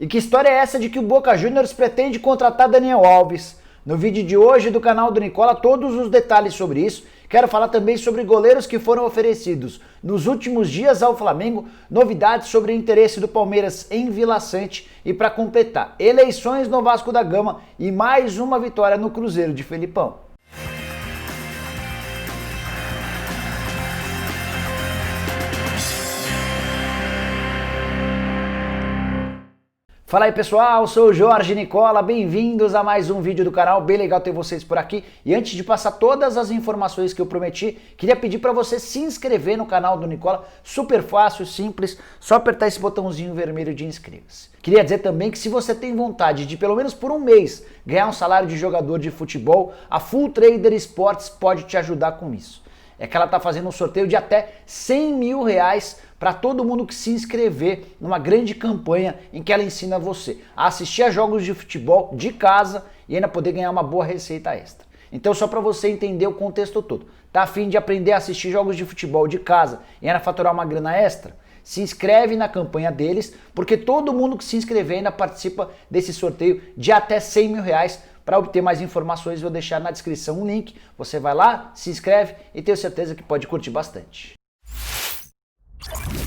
E que história é essa de que o Boca Juniors pretende contratar Daniel Alves? No vídeo de hoje do canal do Nicola, todos os detalhes sobre isso. Quero falar também sobre goleiros que foram oferecidos nos últimos dias ao Flamengo, novidades sobre o interesse do Palmeiras em Vila Sante e, para completar, eleições no Vasco da Gama e mais uma vitória no Cruzeiro de Felipão. Fala aí pessoal, sou o Jorge Nicola, bem-vindos a mais um vídeo do canal, bem legal ter vocês por aqui. E antes de passar todas as informações que eu prometi, queria pedir para você se inscrever no canal do Nicola, super fácil, simples, só apertar esse botãozinho vermelho de inscreva-se. Queria dizer também que se você tem vontade de pelo menos por um mês ganhar um salário de jogador de futebol, a Full Trader Sports pode te ajudar com isso. É que ela está fazendo um sorteio de até 100 mil reais para todo mundo que se inscrever numa grande campanha em que ela ensina você a assistir a jogos de futebol de casa e ainda poder ganhar uma boa receita extra. Então só para você entender o contexto todo, tá a fim de aprender a assistir jogos de futebol de casa e ainda faturar uma grana extra? Se inscreve na campanha deles, porque todo mundo que se inscrever ainda participa desse sorteio de até 100 mil reais. Para obter mais informações, vou deixar na descrição um link. Você vai lá, se inscreve e tenho certeza que pode curtir bastante.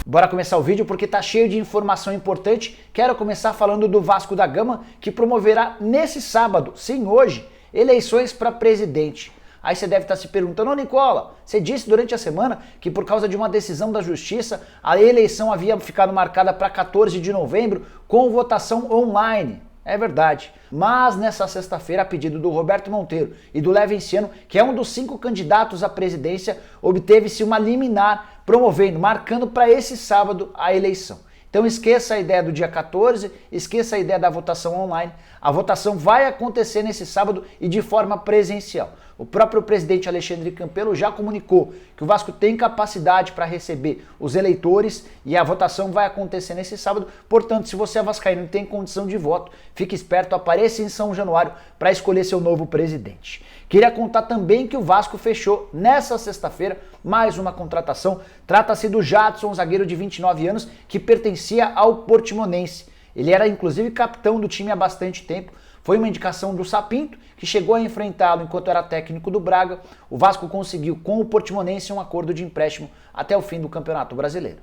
Bora começar o vídeo porque tá cheio de informação importante. Quero começar falando do Vasco da Gama, que promoverá nesse sábado, sim hoje, eleições para presidente. Aí você deve estar se perguntando, ô Nicola, você disse durante a semana que por causa de uma decisão da justiça, a eleição havia ficado marcada para 14 de novembro com votação online. É verdade, mas nessa sexta-feira, a pedido do Roberto Monteiro e do Levinciano, que é um dos 5 candidatos à presidência, obteve-se uma liminar promovendo, marcando para esse sábado a eleição. Então esqueça a ideia do dia 14, esqueça a ideia da votação online. A votação vai acontecer nesse sábado e de forma presencial. O próprio presidente Alexandre Campelo já comunicou que o Vasco tem capacidade para receber os eleitores e a votação vai acontecer nesse sábado. Portanto, se você é vascaíno e tem condição de voto, fique esperto, apareça em São Januário para escolher seu novo presidente. Queria contar também que o Vasco fechou nessa sexta-feira mais uma contratação. Trata-se do Jadson, zagueiro de 29 anos, que pertencia ao Portimonense. Ele era inclusive capitão do time há bastante tempo. Foi uma indicação do Sapinto, que chegou a enfrentá-lo enquanto era técnico do Braga. O Vasco conseguiu com o Portimonense um acordo de empréstimo até o fim do Campeonato Brasileiro.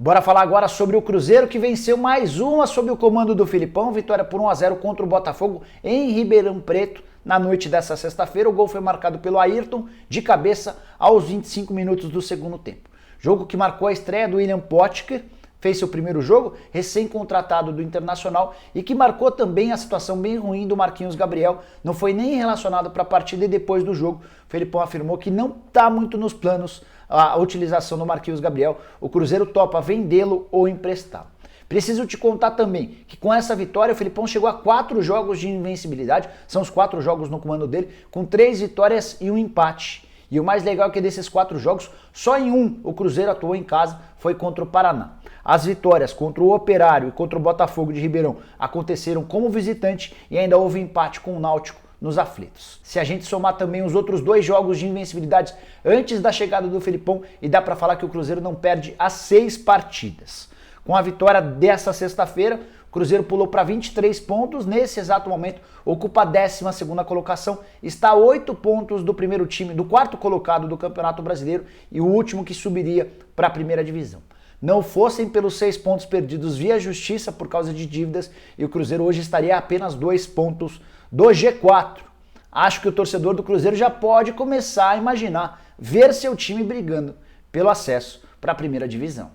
Bora falar agora sobre o Cruzeiro, que venceu mais uma sob o comando do Felipão, vitória por 1-0 contra o Botafogo em Ribeirão Preto. Na noite dessa sexta-feira, o gol foi marcado pelo Ayrton, de cabeça, aos 25 minutos do segundo tempo. Jogo que marcou a estreia do William Potker, fez seu primeiro jogo, recém-contratado do Internacional, e que marcou também a situação bem ruim do Marquinhos Gabriel. Não foi nem relacionado para a partida e depois do jogo, o Felipão afirmou que não está muito nos planos a utilização do Marquinhos Gabriel. O Cruzeiro topa vendê-lo ou emprestá-lo. Preciso te contar também que com essa vitória o Felipão chegou a 4 jogos de invencibilidade, são os 4 jogos no comando dele, com 3 vitórias e um empate. E o mais legal é que desses 4 jogos, só em um o Cruzeiro atuou em casa, foi contra o Paraná. As vitórias contra o Operário e contra o Botafogo de Ribeirão aconteceram como visitante e ainda houve empate com o Náutico nos aflitos. Se a gente somar também os outros 2 jogos de invencibilidade antes da chegada do Felipão, e dá para falar que o Cruzeiro não perde há 6 partidas. Com a vitória dessa sexta-feira, o Cruzeiro pulou para 23 pontos, nesse exato momento ocupa a 12ª colocação, está a 8 pontos do primeiro time, do 4º colocado do Campeonato Brasileiro e o último que subiria para a primeira divisão. Não fossem pelos 6 pontos perdidos via justiça por causa de dívidas, e o Cruzeiro hoje estaria a apenas 2 pontos do G4. Acho que o torcedor do Cruzeiro já pode começar a imaginar ver seu time brigando pelo acesso para a primeira divisão.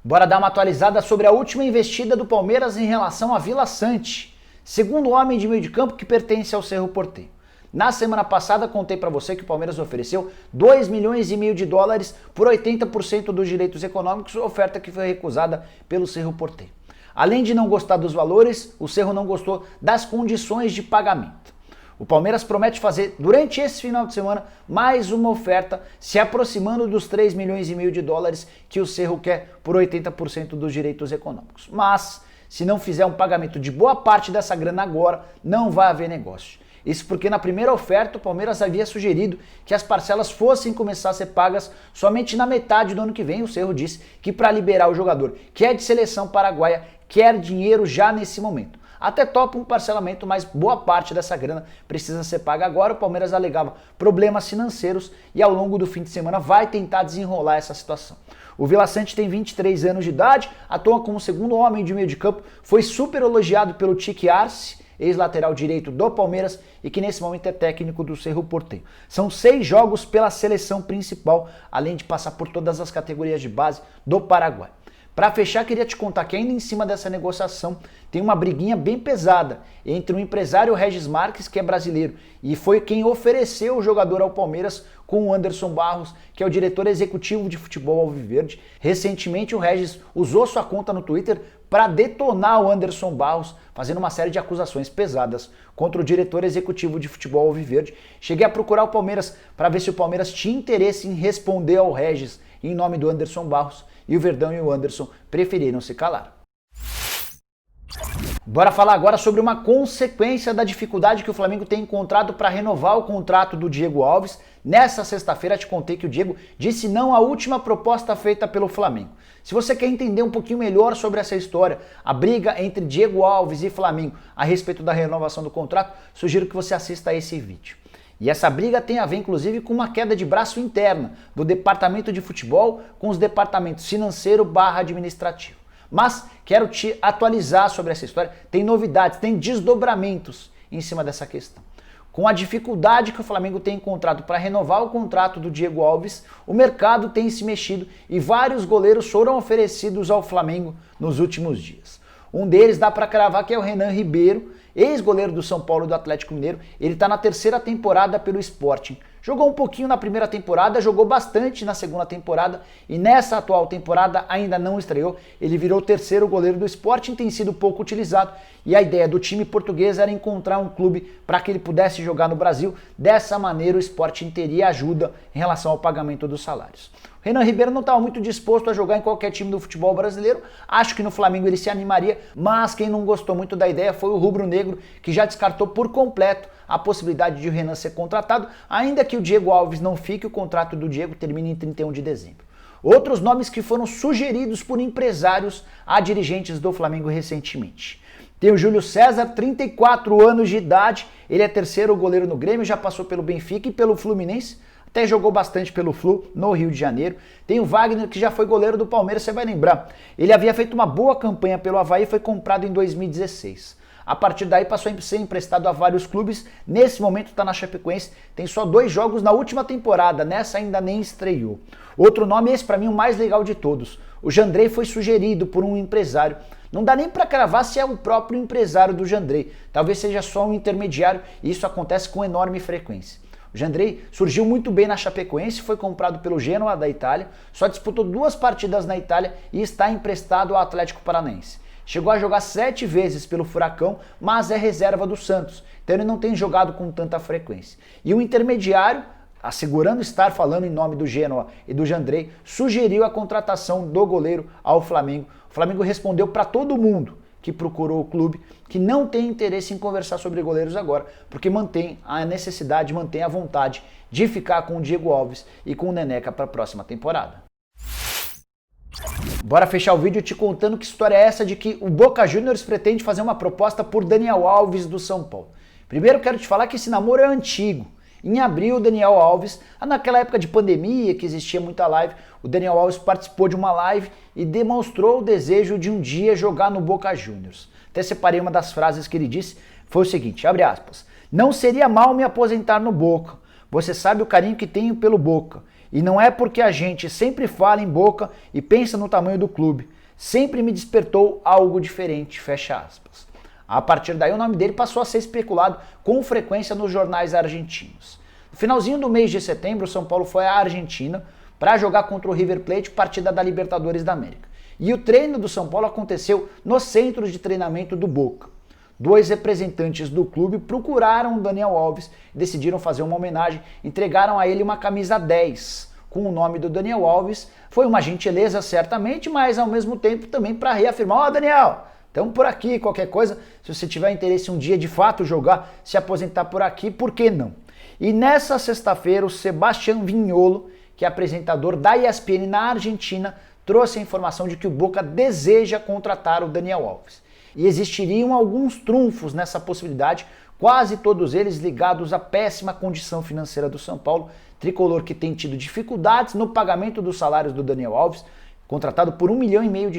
Bora dar uma atualizada sobre a última investida do Palmeiras em relação a Vila Sante, segundo homem de meio de campo que pertence ao Cerro Porteño. Na semana passada contei para você que o Palmeiras ofereceu 2,5 milhões de dólares por 80% dos direitos econômicos, oferta que foi recusada pelo Cerro Porteño. Além de não gostar dos valores, o Cerro não gostou das condições de pagamento. O Palmeiras promete fazer, durante esse final de semana, mais uma oferta, se aproximando dos 3,5 milhões de dólares que o Cerro quer por 80% dos direitos econômicos. Mas, se não fizer um pagamento de boa parte dessa grana agora, não vai haver negócio. Isso porque na primeira oferta o Palmeiras havia sugerido que as parcelas fossem começar a ser pagas somente na metade do ano que vem. O Cerro disse que para liberar o jogador, que é de seleção paraguaia, quer dinheiro já nesse momento. Até topa um parcelamento, mas boa parte dessa grana precisa ser paga agora. O Palmeiras alegava problemas financeiros e ao longo do fim de semana vai tentar desenrolar essa situação. O Vila Sante tem 23 anos de idade, atua como segundo homem de meio de campo, foi super elogiado pelo Tique Arce, ex-lateral direito do Palmeiras e que nesse momento é técnico do Cerro Porteño. São 6 jogos pela seleção principal, além de passar por todas as categorias de base do Paraguai. Para fechar, queria te contar que ainda em cima dessa negociação tem uma briguinha bem pesada entre o empresário Regis Marques, que é brasileiro, e foi quem ofereceu o jogador ao Palmeiras, com o Anderson Barros, que é o diretor executivo de futebol alviverde. Recentemente o Regis usou sua conta no Twitter para detonar o Anderson Barros, fazendo uma série de acusações pesadas contra o diretor executivo de futebol alviverde. Cheguei a procurar o Palmeiras para ver se o Palmeiras tinha interesse em responder ao Regis em nome do Anderson Barros, e o Verdão e o Anderson preferiram se calar. Bora falar agora sobre uma consequência da dificuldade que o Flamengo tem encontrado para renovar o contrato do Diego Alves. Nessa sexta-feira te contei que o Diego disse não à última proposta feita pelo Flamengo. Se você quer entender um pouquinho melhor sobre essa história, a briga entre Diego Alves e Flamengo a respeito da renovação do contrato, sugiro que você assista a esse vídeo. E essa briga tem a ver, inclusive, com uma queda de braço interna do departamento de futebol com os departamentos financeiro/administrativo. Mas quero te atualizar sobre essa história. Tem novidades, tem desdobramentos em cima dessa questão. Com a dificuldade que o Flamengo tem encontrado para renovar o contrato do Diego Alves, o mercado tem se mexido e vários goleiros foram oferecidos ao Flamengo nos últimos dias. Um deles dá para cravar que é o Renan Ribeiro, ex-goleiro do São Paulo e do Atlético Mineiro. Ele está na 3ª temporada pelo Sporting. Jogou um pouquinho na primeira temporada, jogou bastante na segunda temporada e nessa atual temporada ainda não estreou. Ele virou o 3º goleiro do Sporting, tem sido pouco utilizado e a ideia do time português era encontrar um clube para que ele pudesse jogar no Brasil. Dessa maneira o Sporting teria ajuda em relação ao pagamento dos salários. O Renan Ribeiro não estava muito disposto a jogar em qualquer time do futebol brasileiro, acho que no Flamengo ele se animaria, mas quem não gostou muito da ideia foi o rubro-negro, que já descartou por completo a possibilidade de o Renan ser contratado, ainda que o Diego Alves não fique, o contrato do Diego termina em 31 de dezembro. Outros nomes que foram sugeridos por empresários a dirigentes do Flamengo recentemente. Tem o Júlio César, 34 anos de idade, ele é 3º goleiro no Grêmio, já passou pelo Benfica e pelo Fluminense, até jogou bastante pelo Flu no Rio de Janeiro. Tem o Wagner, que já foi goleiro do Palmeiras, você vai lembrar. Ele havia feito uma boa campanha pelo Avaí e foi comprado em 2016. A partir daí passou a ser emprestado a vários clubes. Nesse momento está na Chapecoense, tem só 2 jogos na última temporada, nessa ainda nem estreou. Outro nome, esse para mim o mais legal de todos. O Jandrei foi sugerido por um empresário. Não dá nem para cravar se é o próprio empresário do Jandrei. Talvez seja só um intermediário e isso acontece com enorme frequência. O Jandrei surgiu muito bem na Chapecoense, foi comprado pelo Genoa da Itália, só disputou 2 partidas na Itália e está emprestado ao Atlético Paranaense. Chegou a jogar 7 vezes pelo Furacão, mas é reserva do Santos, então ele não tem jogado com tanta frequência. E o intermediário, assegurando estar falando em nome do Genoa e do Jandrei, sugeriu a contratação do goleiro ao Flamengo. O Flamengo respondeu para todo mundo que procurou o clube, que não tem interesse em conversar sobre goleiros agora, porque mantém a necessidade, mantém a vontade de ficar com o Diego Alves e com o Neneca para a próxima temporada. Bora fechar o vídeo te contando que história é essa de que o Boca Juniors pretende fazer uma proposta por Daniel Alves do São Paulo. Primeiro quero te falar que esse namoro é antigo. Em abril, o Daniel Alves, naquela época de pandemia, que existia muita live, o Daniel Alves participou de uma live e demonstrou o desejo de um dia jogar no Boca Juniors. Até separei uma das frases que ele disse, foi o seguinte, abre aspas, não seria mal me aposentar no Boca, você sabe o carinho que tenho pelo Boca, e não é porque a gente sempre fala em Boca e pensa no tamanho do clube, sempre me despertou algo diferente, fecha aspas. A partir daí o nome dele passou a ser especulado com frequência nos jornais argentinos. No finalzinho do mês de setembro, o São Paulo foi à Argentina para jogar contra o River Plate, partida da Libertadores da América. E o treino do São Paulo aconteceu no centro de treinamento do Boca. 2 representantes do clube procuraram o Daniel Alves e decidiram fazer uma homenagem, entregaram a ele uma camisa 10 com o nome do Daniel Alves. Foi uma gentileza certamente, mas ao mesmo tempo também para reafirmar, ó Daniel, Então por aqui, qualquer coisa, se você tiver interesse um dia de fato jogar, se aposentar por aqui, por que não? E nessa sexta-feira o Sebastián Viñolo, que é apresentador da ESPN na Argentina, trouxe a informação de que o Boca deseja contratar o Daniel Alves. E existiriam alguns trunfos nessa possibilidade, quase todos eles ligados à péssima condição financeira do São Paulo, tricolor que tem tido dificuldades no pagamento dos salários do Daniel Alves, contratado por R$1,5 milhão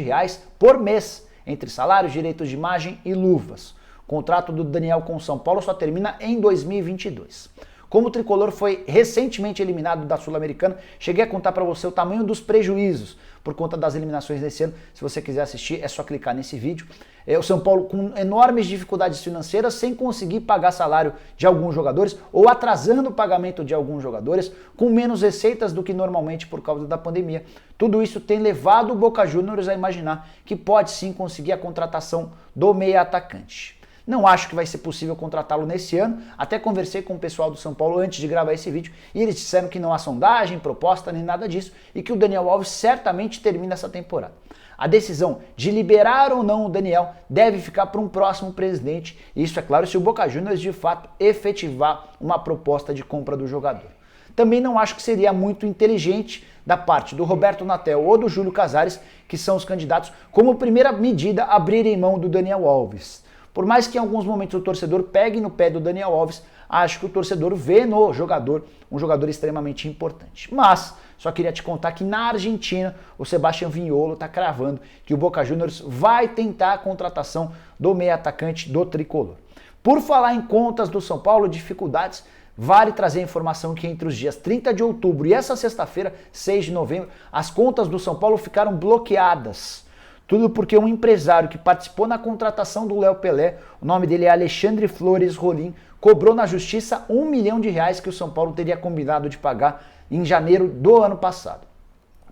por mês, entre salários, direitos de imagem e luvas. O contrato do Daniel com o São Paulo só termina em 2022. Como o tricolor foi recentemente eliminado da Sul-Americana, cheguei a contar para você o tamanho dos prejuízos por conta das eliminações desse ano. Se você quiser assistir, é só clicar nesse vídeo. O São Paulo com enormes dificuldades financeiras, sem conseguir pagar salário de alguns jogadores ou atrasando o pagamento de alguns jogadores, com menos receitas do que normalmente por causa da pandemia. Tudo isso tem levado o Boca Juniors a imaginar que pode sim conseguir a contratação do meia atacante. Não acho que vai ser possível contratá-lo nesse ano, até conversei com o pessoal do São Paulo antes de gravar esse vídeo e eles disseram que não há sondagem, proposta nem nada disso e que o Daniel Alves certamente termina essa temporada. A decisão de liberar ou não o Daniel deve ficar para um próximo presidente, e isso é claro se o Boca Juniors de fato efetivar uma proposta de compra do jogador. Também não acho que seria muito inteligente da parte do Roberto Natel ou do Júlio Casares, que são os candidatos, como primeira medida abrirem mão do Daniel Alves. Por mais que em alguns momentos o torcedor pegue no pé do Daniel Alves, acho que o torcedor vê no jogador um jogador extremamente importante. Mas só queria te contar que na Argentina o Sebastián Viñolo está cravando que o Boca Juniors vai tentar a contratação do meia atacante do tricolor. Por falar em contas do São Paulo, dificuldades, vale trazer a informação que entre os dias 30 de outubro e essa sexta-feira, 6 de novembro, as contas do São Paulo ficaram bloqueadas. Tudo porque um empresário que participou na contratação do Léo Pelé, o nome dele é Alexandre Flores Rolim, cobrou na justiça R$1 milhão que o São Paulo teria combinado de pagar em janeiro do ano passado.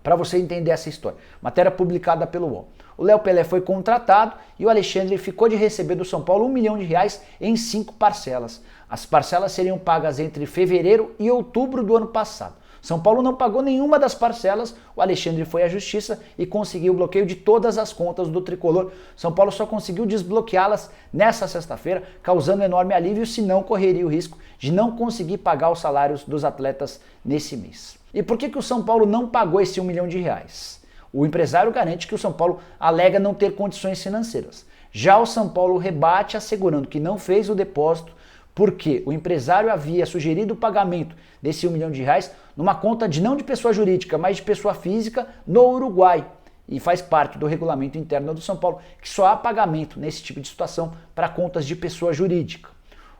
Para você entender essa história, matéria publicada pelo UOL. O Léo Pelé foi contratado e o Alexandre ficou de receber do São Paulo R$1 milhão em 5 parcelas. As parcelas seriam pagas entre fevereiro e outubro do ano passado. São Paulo não pagou nenhuma das parcelas, o Alexandre foi à justiça e conseguiu o bloqueio de todas as contas do tricolor. São Paulo só conseguiu desbloqueá-las nessa sexta-feira, causando enorme alívio, senão correria o risco de não conseguir pagar os salários dos atletas nesse mês. E por que o São Paulo não pagou esse R$1 milhão? O empresário garante que o São Paulo alega não ter condições financeiras. Já o São Paulo rebate assegurando que não fez o depósito porque o empresário havia sugerido o pagamento desse R$1 milhão numa conta não de pessoa jurídica, mas de pessoa física no Uruguai. E faz parte do regulamento interno do São Paulo, que só há pagamento nesse tipo de situação para contas de pessoa jurídica.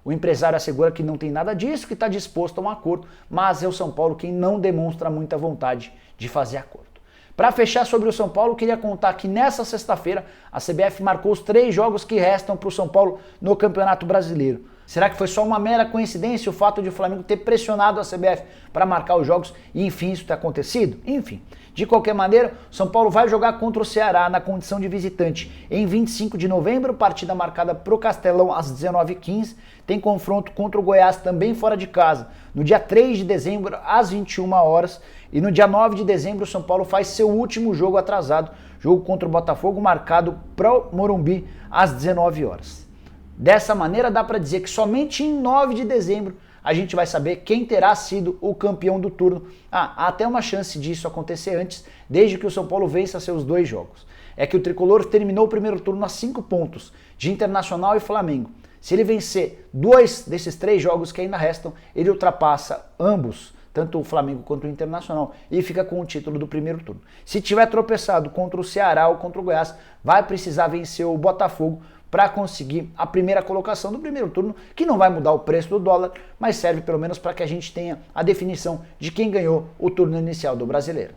O empresário assegura que não tem nada disso, que está disposto a um acordo, mas é o São Paulo quem não demonstra muita vontade de fazer acordo. Para fechar sobre o São Paulo, queria contar que nessa sexta-feira a CBF marcou os 3 jogos que restam para o São Paulo no Campeonato Brasileiro. Será que foi só uma mera coincidência o fato de o Flamengo ter pressionado a CBF para marcar os jogos e enfim isso ter acontecido? Enfim, de qualquer maneira, o São Paulo vai jogar contra o Ceará na condição de visitante em 25 de novembro, partida marcada para o Castelão às 19h15. Tem confronto contra o Goiás também fora de casa no dia 3 de dezembro às 21 horas. E no dia 9 de dezembro o São Paulo faz seu último jogo atrasado, jogo contra o Botafogo marcado para o Morumbi às 19 horas. Dessa maneira dá para dizer que somente em 9 de dezembro a gente vai saber quem terá sido o campeão do turno. Há até uma chance disso acontecer antes, desde que o São Paulo vença seus 2 jogos. É que o tricolor terminou o primeiro turno a 5 pontos de Internacional e Flamengo. Se ele vencer 2 desses 3 jogos que ainda restam, ele ultrapassa ambos, tanto o Flamengo quanto o Internacional, e fica com o título do primeiro turno. Se tiver tropeçado contra o Ceará ou contra o Goiás, vai precisar vencer o Botafogo para conseguir a primeira colocação do primeiro turno, que não vai mudar o preço do dólar, mas serve pelo menos para que a gente tenha a definição de quem ganhou o turno inicial do Brasileiro.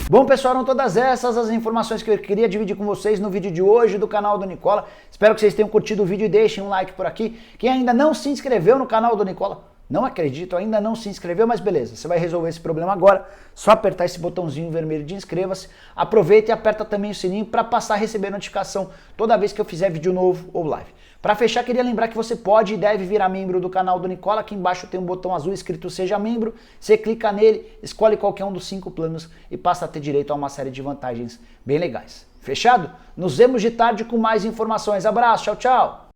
Bom, pessoal, eram todas essas as informações que eu queria dividir com vocês no vídeo de hoje do canal do Nicola. Espero que vocês tenham curtido o vídeo e deixem um like por aqui. Quem ainda não se inscreveu no canal do Nicola, não acredito, ainda não se inscreveu, mas beleza, você vai resolver esse problema agora, só apertar esse botãozinho vermelho de inscreva-se, aproveita e aperta também o sininho para passar a receber notificação toda vez que eu fizer vídeo novo ou live. Para fechar, queria lembrar que você pode e deve virar membro do canal do Nicola, aqui embaixo tem um botão azul escrito Seja Membro, você clica nele, escolhe qualquer um dos 5 planos e passa a ter direito a uma série de vantagens bem legais. Fechado? Nos vemos de tarde com mais informações. Abraço, tchau, tchau!